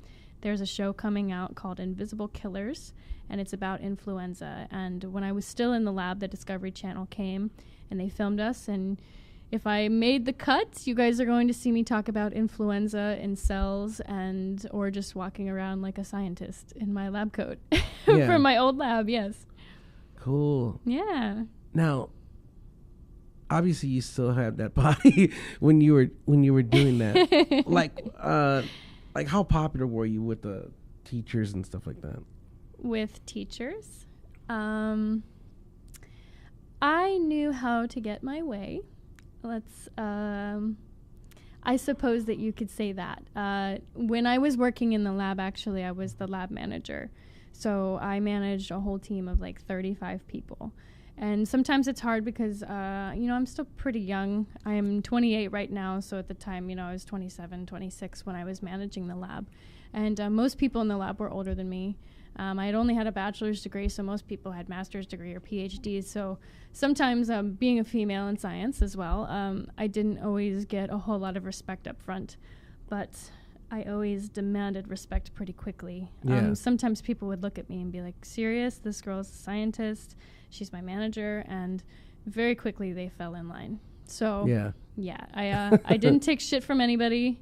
there's a show coming out called Invisible Killers, and it's about influenza. And when I was still in the lab, the Discovery Channel came and they filmed us. And if I made the cut, you guys are going to see me talk about influenza in cells and or just walking around like a scientist in my lab coat from my old lab. Yes. Cool. Yeah. Now, obviously, you still have that body when you were doing that. like how popular were you with the teachers and stuff like that? With teachers, I knew how to get my way. I suppose that you could say that. When I was working in the lab, actually, I was the lab manager. So I managed a whole team of like 35 people. And sometimes it's hard because, I'm still pretty young. I am 28 right now. So at the time, I was 27, 26 when I was managing the lab. And most people in the lab were older than me. I had only had a bachelor's degree, so most people had master's degree or PhDs. So sometimes being a female in science as well, I didn't always get a whole lot of respect up front. But I always demanded respect pretty quickly. Yeah. Sometimes people would look at me and be like, serious? This girl's a scientist. She's my manager. And very quickly they fell in line. So, I didn't take shit from anybody.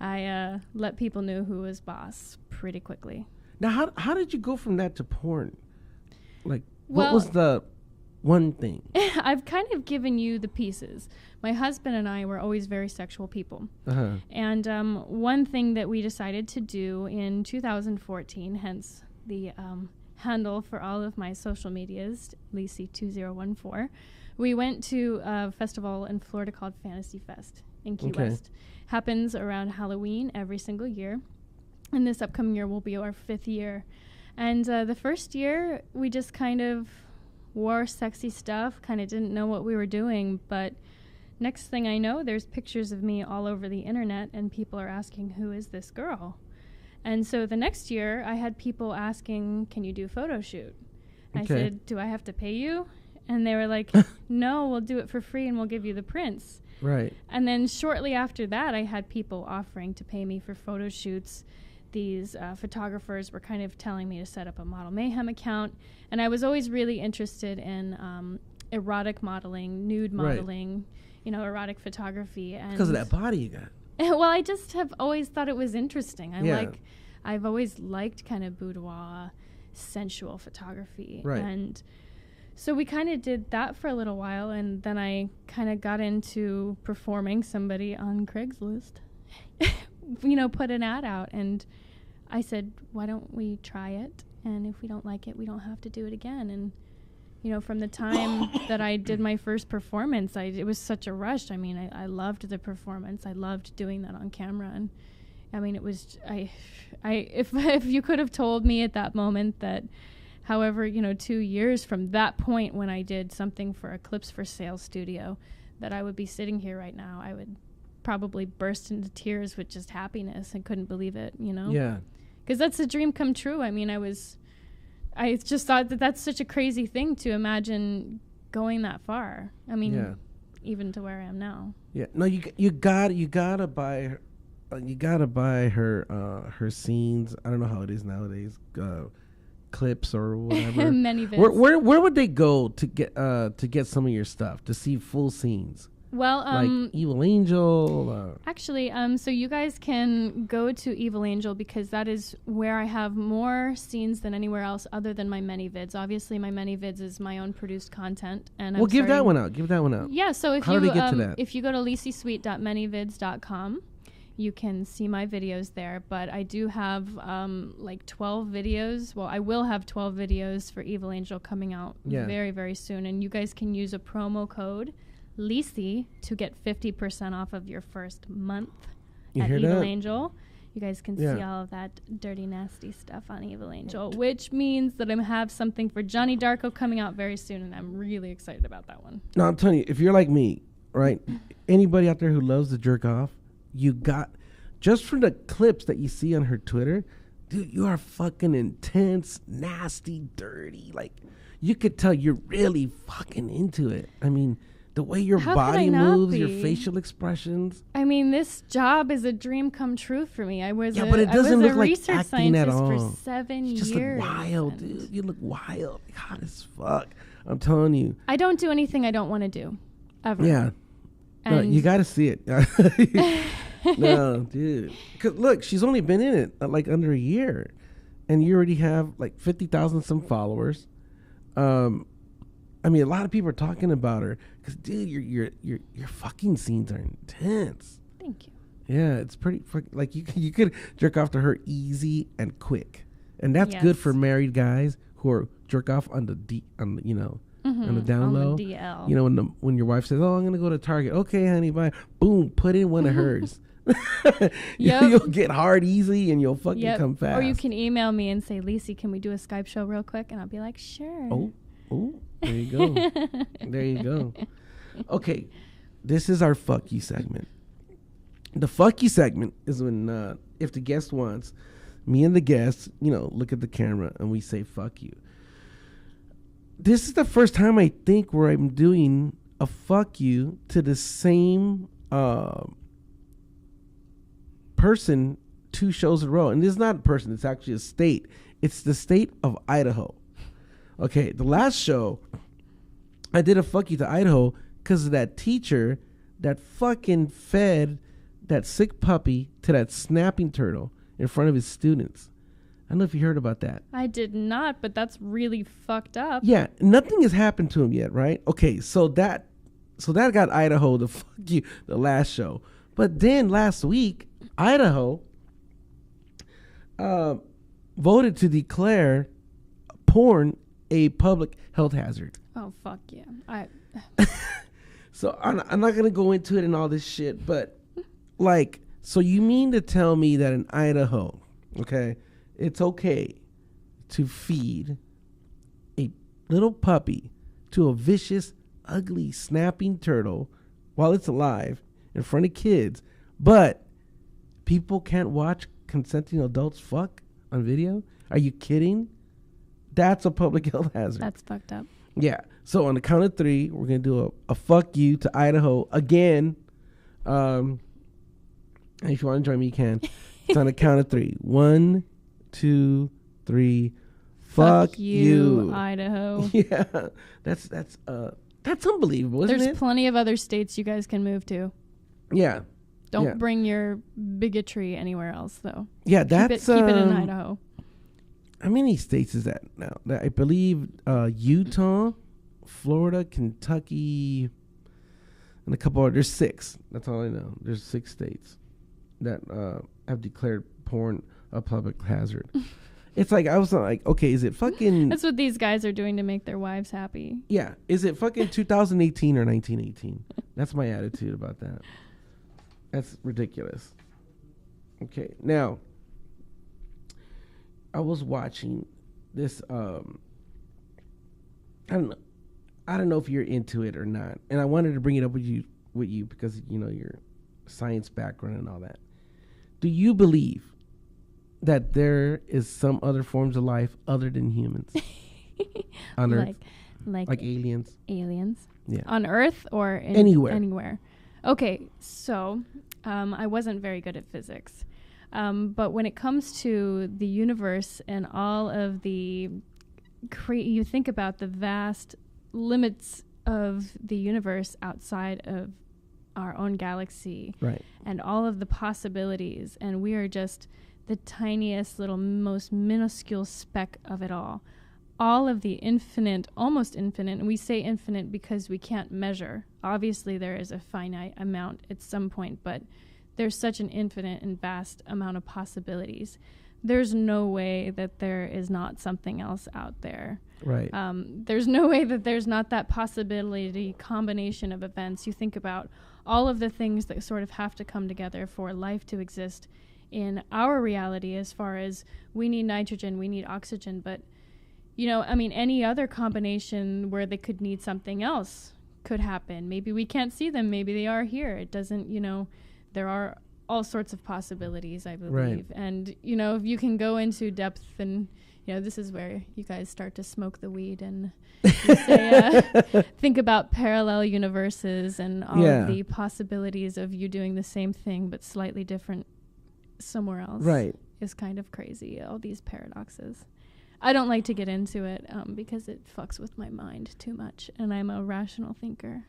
I let people know who was boss pretty quickly. Now, how did you go from that to porn? Like, what was the one thing? I've kind of given you the pieces. My husband and I were always very sexual people. Uh-huh. And one thing that we decided to do in 2014, hence the handle for all of my social medias, Lisi2014, we went to a festival in Florida called Fantasy Fest in Key West. Happens around Halloween every single year. And this upcoming year will be our 5th year. And the first year, we just kind of wore sexy stuff, kind of didn't know what we were doing. But next thing I know, there's pictures of me all over the internet, and people are asking, who is this girl? And so the next year, I had people asking, can you do a photo shoot? I said, do I have to pay you? And they were like, no, we'll do it for free, and we'll give you the prints. Right. And then shortly after that, I had people offering to pay me for photo shoots. These photographers were kind of telling me to set up a Model Mayhem account. And I was always really interested in erotic modeling, nude modeling, erotic photography. Because of that body you got. Well, I just have always thought it was interesting. I've always liked kind of boudoir, sensual photography. Right. And so we kind of did that for a little while. And then I kind of got into performing. Somebody on Craigslist, put an ad out. And I said, why don't we try it? And if we don't like it, we don't have to do it again. And, from the time that I did my first performance, it was such a rush. I mean, I loved the performance. I loved doing that on camera. And I mean, it was, if you could have told me at that moment that, however, 2 years from that point when I did something for Eclipse for Sale Studio, that I would be sitting here right now, I would probably burst into tears with just happiness and couldn't believe it, Yeah. Because that's a dream come true. I mean, I just thought that that's such a crazy thing to imagine going that far. I mean, even to where I am now. Yeah. No, you gotta buy her scenes. I don't know how it is nowadays. Clips or whatever. Many vids. Where would they go to get some of your stuff to see full scenes? Well, like Evil Angel. Actually, so you guys can go to Evil Angel because that is where I have more scenes than anywhere else other than my many vids. Obviously, my many vids is my own produced content, and give that one out. Give that one out. Yeah. So if how do they get to that? If you go to lisisweet.manyvids.com, you can see my videos there. But I do have like 12 videos. Well, I will have 12 videos for Evil Angel coming out very, very soon, and you guys can use a promo code Lisi to get 50% off of your first month at Evil Angel. You guys can see all of that dirty, nasty stuff on Evil Angel, which means that I have something for Johnny Darko coming out very soon, and I'm really excited about that one. No, I'm telling you, if you're like me, right, anybody out there who loves to jerk off, you got, just from the clips that you see on her Twitter, dude, you are fucking intense, nasty, dirty. Like, you could tell you're really fucking into it. I mean, The way your How could body I not moves, your be? facial expressions. I mean, this job is a dream come true for me. I was Yeah, but it doesn't I was look a like research acting at scientist all. for 7 You just years. look wild, and dude. You look wild. Hot as fuck. I'm telling you. I don't do anything I don't want to do, ever. Yeah. No, And you got to see it. No, dude. 'Cause look, she's only been in it like under a year, and you already have like 50,000 some followers. I mean, a lot of people are talking about her because, dude, your fucking scenes are intense. Thank you. Yeah, it's pretty like you could jerk off to her easy and quick, and that's good for Yes. married guys who are jerk off on the on the, on the down On the low. DL. You know, when your wife says, "Oh, I'm gonna go to Target," okay, honey, bye. Boom, put in one of hers. Yep. You'll get hard easy, and you'll fucking Yep. come fast. Or you can email me and say, Lacey, can we do a Skype show real quick? And I'll be like, sure. Oh, there you go. There you go. Okay, this is our fuck you segment. The fuck you segment is when if the guest wants, me and the guest, look at the camera and we say fuck you. This is the first time I think where I'm doing a fuck you to the same person 2 shows in a row. And this is not a person, it's actually a state. It's the state of Idaho. Okay, the last show, I did a fuck you to Idaho because of that teacher that fucking fed that sick puppy to that snapping turtle in front of his students. I don't know if you heard about that. I did not, but that's really fucked up. Yeah, nothing has happened to him yet, right? Okay, so that got Idaho to fuck you the last show. But then last week, Idaho voted to declare porn a public health hazard. Oh, fuck yeah. So I'm not going to go into it and all this shit, but so you mean to tell me that in Idaho, okay, it's okay to feed a little puppy to a vicious, ugly, snapping turtle while it's alive in front of kids, but people can't watch consenting adults fuck on video? Are you kidding? That's a public health hazard. That's fucked up. Yeah. So on the count of 3, we're going to do a fuck you to Idaho again. And if you want to join me, you can. It's on the count of 3. 1, 2, 3. Fuck you, Idaho. Yeah. That's unbelievable, isn't There's it? plenty of other states you guys can move to. Yeah. Don't Yeah. bring your bigotry anywhere else, though. Yeah, that's Keep it in Idaho. How many states is that now? I believe Utah, Florida, Kentucky, and a couple other. There's 6. That's all I know. There's 6 states that have declared porn a public hazard. It's like, I was like, okay, is it fucking... That's what these guys are doing to make their wives happy. Yeah. Is it fucking 2018 or 1918? That's my attitude about that. That's ridiculous. Okay. Now, I was watching this, I don't know if you're into it or not. And I wanted to bring it up with you because, your science background and all that. Do you believe that there is some other forms of life other than humans on Earth? Like aliens? Aliens? Yeah. On Earth or Anywhere. Anywhere. Okay, so I wasn't very good at physics. But when it comes to the universe and all of the... you think about the vast limits of the universe outside of our own galaxy. Right. And all of the possibilities. And we are just the tiniest little, most minuscule speck of it all. All of the infinite, almost infinite, and we say infinite because we can't measure. Obviously, there is a finite amount at some point, but there's such an infinite and vast amount of possibilities. There's no way that there is not something else out there. Right. There's no way that there's not that possibility combination of events. You think about all of the things that sort of have to come together for life to exist in our reality, as far as we need nitrogen, we need oxygen, but any other combination where they could need something else could happen. Maybe we can't see them. Maybe they are here. It doesn't, there are all sorts of possibilities, I believe. Right. And, you know, if you can go into depth and, you know, this is where you guys start to smoke the weed and you say, think about parallel universes and all of the possibilities of you doing the same thing but slightly different somewhere else. Right. Is kind of crazy, all these paradoxes. I don't like to get into it because it fucks with my mind too much, and I'm a rational thinker.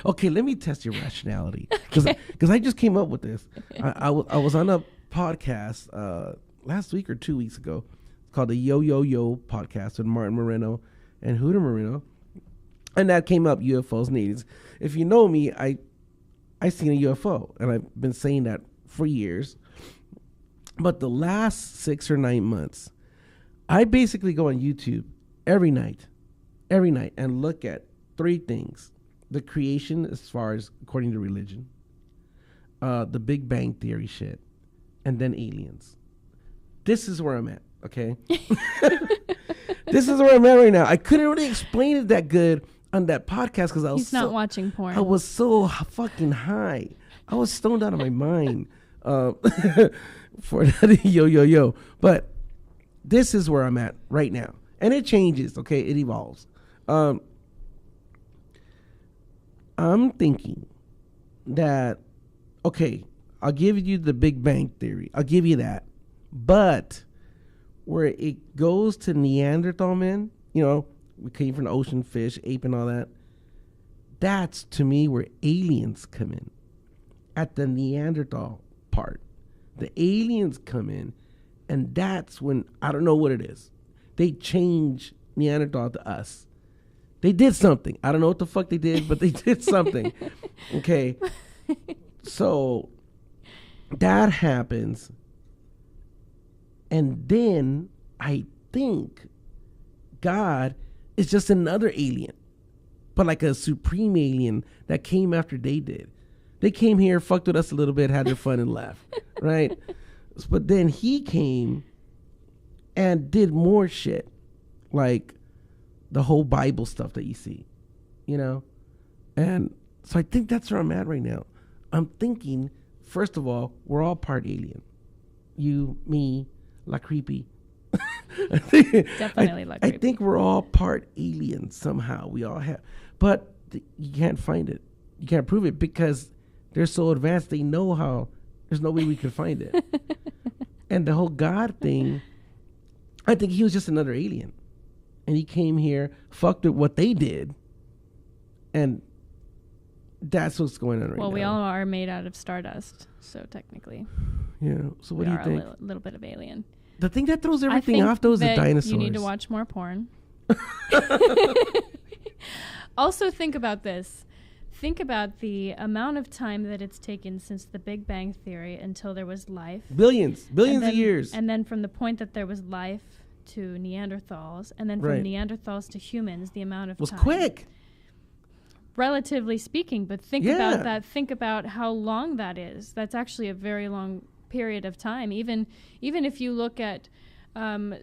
Okay, let me test your rationality, because I just came up with this. I was on a podcast last week or 2 weeks ago called the Yo Yo Yo podcast with Martin Moreno and Huda Moreno, and that came up, UFOs and aliens. If you know me, I seen a UFO, and I've been saying that for years. But the last 6 or 9 months, I basically go on YouTube every night, and look at 3 things: the creation, as far as according to religion, the Big Bang Theory shit, and then aliens. This is where I'm at, okay? This is where I'm at right now. I couldn't really explain it that good on that podcast because I was He's not watching porn. I was so fucking high. I was stoned out of my mind for that yo yo yo. But this is where I'm at right now, and it changes. Okay, it evolves. I'm thinking that, okay, I'll give you the Big Bang Theory. I'll give you that. But where it goes to Neanderthal men, you know, we came from the ocean, fish, ape, and all that. That's, to me, where aliens come in. At the Neanderthal part. The aliens come in, and that's when, I don't know what it is. They change Neanderthal to us. They did something. I don't know what the fuck they did, but they did something. Okay. So that happens. And then I think God is just another alien, but like a supreme alien that came after they did. They came here, fucked with us a little bit, had their fun and left, right? But then he came and did more shit, like the whole Bible stuff that you see, you know? And so I think that's where I'm at right now. I'm thinking, first of all, we're all part alien. You, me, La Creepy. Definitely La Creepy. I think we're all part alien somehow. We all have. But you can't find it. You can't prove it because they're so advanced. They know how. There's no way we could find it. And the whole God thing, I think he was just another alien. And he came here, fucked with what they did. And that's what's going on right now. Well, we all are made out of stardust, so technically. Yeah. So what do you think? A little bit of alien. The thing that throws everything off, though, is the dinosaurs. You need to watch more porn. Also, think about this. Think about the amount of time that it's taken since the Big Bang Theory until there was life. Billions of years. And then from the point that there was life to Neanderthals, and then from Neanderthals to humans, the amount of time. Was quick. Relatively speaking, but think about that. Think about how long that is. That's actually a very long period of time. Even if you look at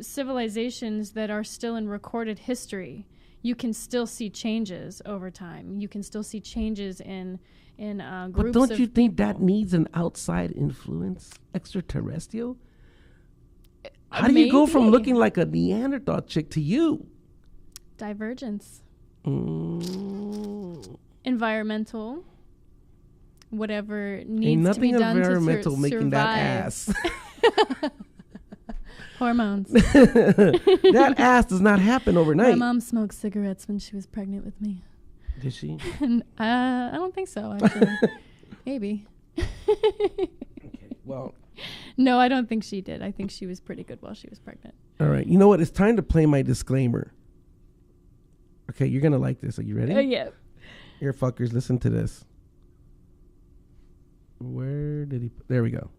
civilizations that are still in recorded history, you can still see changes over time. You can still see changes in groups. But don't you think that needs an outside influence, extraterrestrial? How do you go from looking like a Neanderthal chick to you? Divergence. Environmental. Whatever needs to be done to survive. Ain't nothing environmental making that ass. Hormones. That ass does not happen overnight. My mom smoked cigarettes when she was pregnant with me. Did she? I don't think so, actually. Maybe. Okay, well. No, I don't think she did. I think she was pretty good while she was pregnant. All right. You know what? It's time to play my disclaimer. Okay, you're going to like this. Are you ready? Yeah. Here, fuckers, listen to this. Where did he... There we go.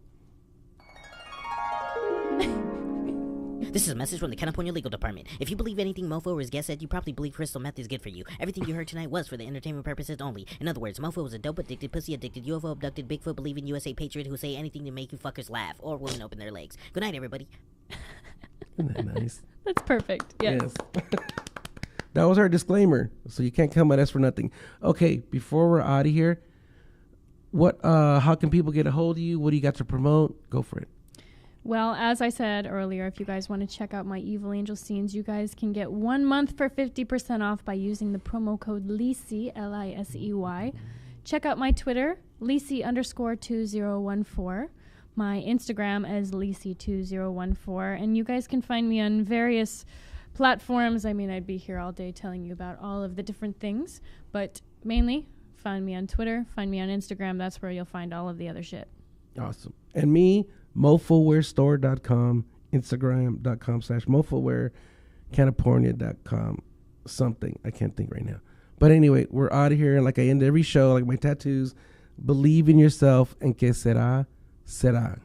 This is a message from the CannaPornia Legal Department. If you believe anything Mofo or his guest said, you probably believe crystal meth is good for you. Everything you heard tonight was for the entertainment purposes only. In other words, Mofo was a dope addicted, pussy addicted, UFO abducted, Bigfoot believing USA patriot who say anything to make you fuckers laugh or women open their legs. Good night, everybody. Isn't that nice? That's perfect. Yes. That was our disclaimer, so you can't come at us for nothing. Okay, before we're out of here, How can people get a hold of you? What do you got to promote? Go for it. Well, as I said earlier, if you guys want to check out my Evil Angel scenes, you guys can get 1 month for 50% off by using the promo code LISEY, Lisey. Check out my Twitter, Lisey_2014. My Instagram is Lisey2014. And you guys can find me on various platforms. I mean, I'd be here all day telling you about all of the different things. But mainly, find me on Twitter, find me on Instagram. That's where you'll find all of the other shit. Awesome. And me, mofowarestore.com, Instagram.com/mofoware, CannaPornia.com, something. I can't think right now. But anyway, we're out of here. And like I end every show, like my tattoos, believe in yourself and que será, será.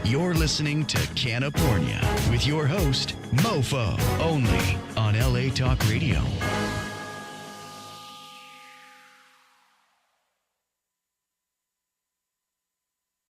You're listening to CannaPornia with your host, Mofo, only on LA Talk Radio.